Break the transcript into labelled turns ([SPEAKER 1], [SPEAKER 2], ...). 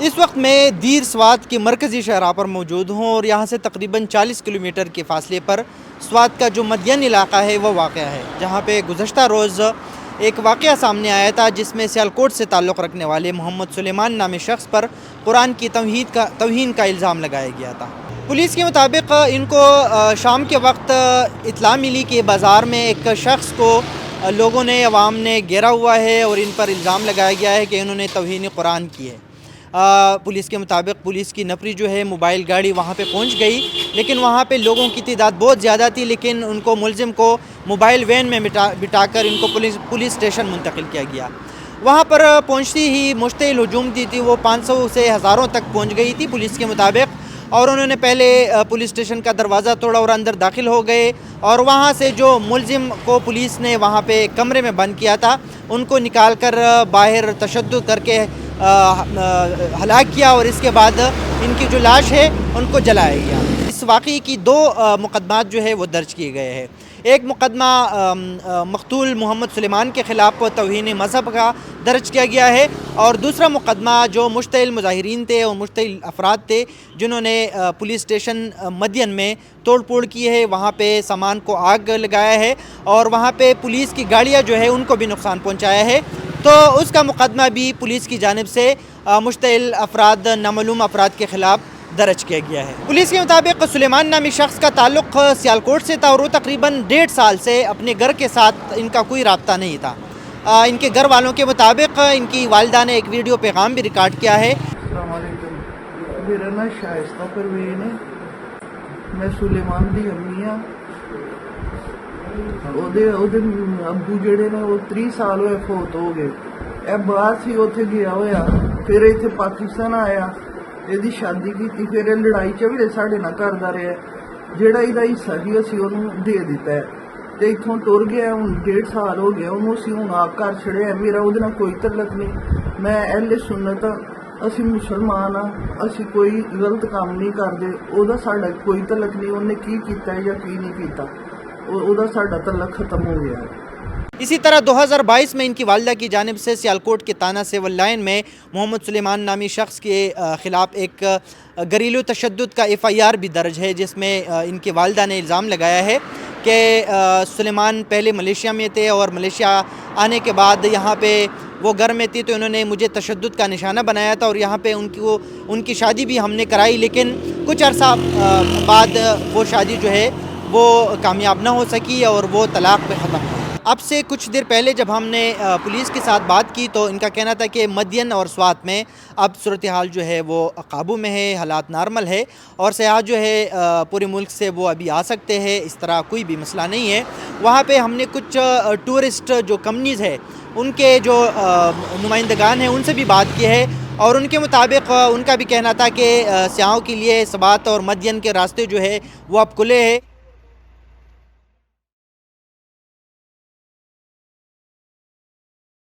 [SPEAKER 1] اس وقت میں دیر سوات کے مرکزی شاہراہ پر موجود ہوں اور یہاں سے تقریباً 40 کلومیٹر کے فاصلے پر سوات کا جو مدین علاقہ ہے وہ واقع ہے، جہاں پہ گزشتہ روز ایک واقعہ سامنے آیا تھا جس میں سیالکوٹ سے تعلق رکھنے والے محمد سلیمان نامی شخص پر قرآن کی توہین کا الزام لگایا گیا تھا۔ پولیس کے مطابق ان کو شام کے وقت اطلاع ملی کہ بازار میں ایک شخص کو لوگوں نے، عوام نے گھیرا ہوا ہے اور ان پر الزام لگایا گیا ہے کہ انہوں نے توہین قرآن کی ہے۔ پولیس کے مطابق پولیس کی نفری جو ہے موبائل گاڑی وہاں پہ پہنچ گئی، لیکن وہاں پہ لوگوں کی تعداد بہت زیادہ تھی، لیکن ان کو ملزم کو موبائل وین میں بٹھا کر ان کو پولیس اسٹیشن منتقل کیا گیا۔ وہاں پر پہنچتی ہی مشتعل ہجوم تھی وہ 500 سے ہزاروں تک پہنچ گئی تھی پولیس کے مطابق، اور انہوں نے پہلے پولیس اسٹیشن کا دروازہ توڑا اور اندر داخل ہو گئے، اور وہاں سے جو ملزم کو پولیس نے وہاں پہ کمرے میں بند کیا تھا ان کو نکال کر باہر تشدد کر کے ہلاک کیا، اور اس کے بعد ان کی جو لاش ہے ان کو جلایا گیا۔ اس واقعے کی 2 مقدمات جو ہے وہ درج کیے گئے ہیں۔ ایک مقدمہ مقتول محمد سلیمان کے خلاف توہین مذہب کا درج کیا گیا ہے، اور دوسرا مقدمہ جو مشتعل مظاہرین تھے اور مشتعل افراد تھے جنہوں نے پولیس اسٹیشن مدین میں توڑ پھوڑ کی ہے، وہاں پہ سامان کو آگ لگایا ہے اور وہاں پہ پولیس کی گاڑیاں جو ہے ان کو بھی نقصان پہنچایا ہے، تو اس کا مقدمہ بھی پولیس کی جانب سے مشتعل افراد، نامعلوم افراد کے خلاف درج کیا گیا ہے۔ پولیس کے مطابق سلیمان نامی شخص کا تعلق سیالکوٹ سے تھا اور وہ تقریباً 1.5 سال سے اپنے گھر کے ساتھ ان کا کوئی رابطہ نہیں تھا۔ ان کے گھر والوں کے مطابق ان کی والدہ نے ایک ویڈیو پیغام بھی ریکارڈ کیا ہے۔
[SPEAKER 2] السلام علیکم، میرا نام شائستہ پروین ہے، میں سلیمان دی امی ہاں۔ ابو جڑے نے وہ 30 سال ہوئے فوت ہو گئے۔ اے باہر سی اتنے گیا ہوا، پھر اتنے پاکستان آیا، یہ شادی کی، پھر یہ لڑائی جھگڑے ساڈے نال کردا رہا، جہاں یہ حصہ سی اسی انہوں دے دیتا ہے، تو اتوں ٹر گیا۔ ہوں 1.5 سال ہو گیا انہوں، اسی ہوں آپ گھر چڑھیا، میرا وہ کوئی تعلق نہیں، میں اہل سنت ہاں، اسی مسلمان ہاں، اسی کوئی غلط کام نہیں کرتے، وہ ساڈا کوئی تعلق نہیں، انہیں کی کیتا ہے یا کی نہیں کیتا، وہ ساڈا تعلق ختم ہو گیا ہے۔
[SPEAKER 1] اسی طرح 2022 میں ان کی والدہ کی جانب سے سیالکوٹ کے تانہ سیول لائن میں محمد سلیمان نامی شخص کے خلاف ایک گھریلو تشدد کا FIR بھی درج ہے، جس میں ان کی والدہ نے الزام لگایا ہے کہ سلیمان پہلے ملیشیا میں تھے اور ملیشیا آنے کے بعد یہاں پہ وہ گھر میں تھی تو انہوں نے مجھے تشدد کا نشانہ بنایا تھا، اور یہاں پہ ان کی شادی بھی ہم نے کرائی، لیکن کچھ عرصہ بعد وہ شادی جو ہے وہ کامیاب نہ ہو سکی اور وہ طلاق پہ ختم ہوئی۔ اب سے کچھ دیر پہلے جب ہم نے پولیس کے ساتھ بات کی تو ان کا کہنا تھا کہ مدین اور سوات میں اب صورتحال جو ہے وہ قابو میں ہے، حالات نارمل ہے، اور سیاح جو ہے پورے ملک سے وہ ابھی آ سکتے ہیں، اس طرح کوئی بھی مسئلہ نہیں ہے۔ وہاں پہ ہم نے کچھ ٹورسٹ جو کمپنیز ہے ان کے جو نمائندگان ہیں ان سے بھی بات کی ہے، اور ان کے مطابق ان کا بھی کہنا تھا کہ سیاحوں کے لیے سوات اور مدین کے راستے جو ہے وہ اب کھلے ہیں۔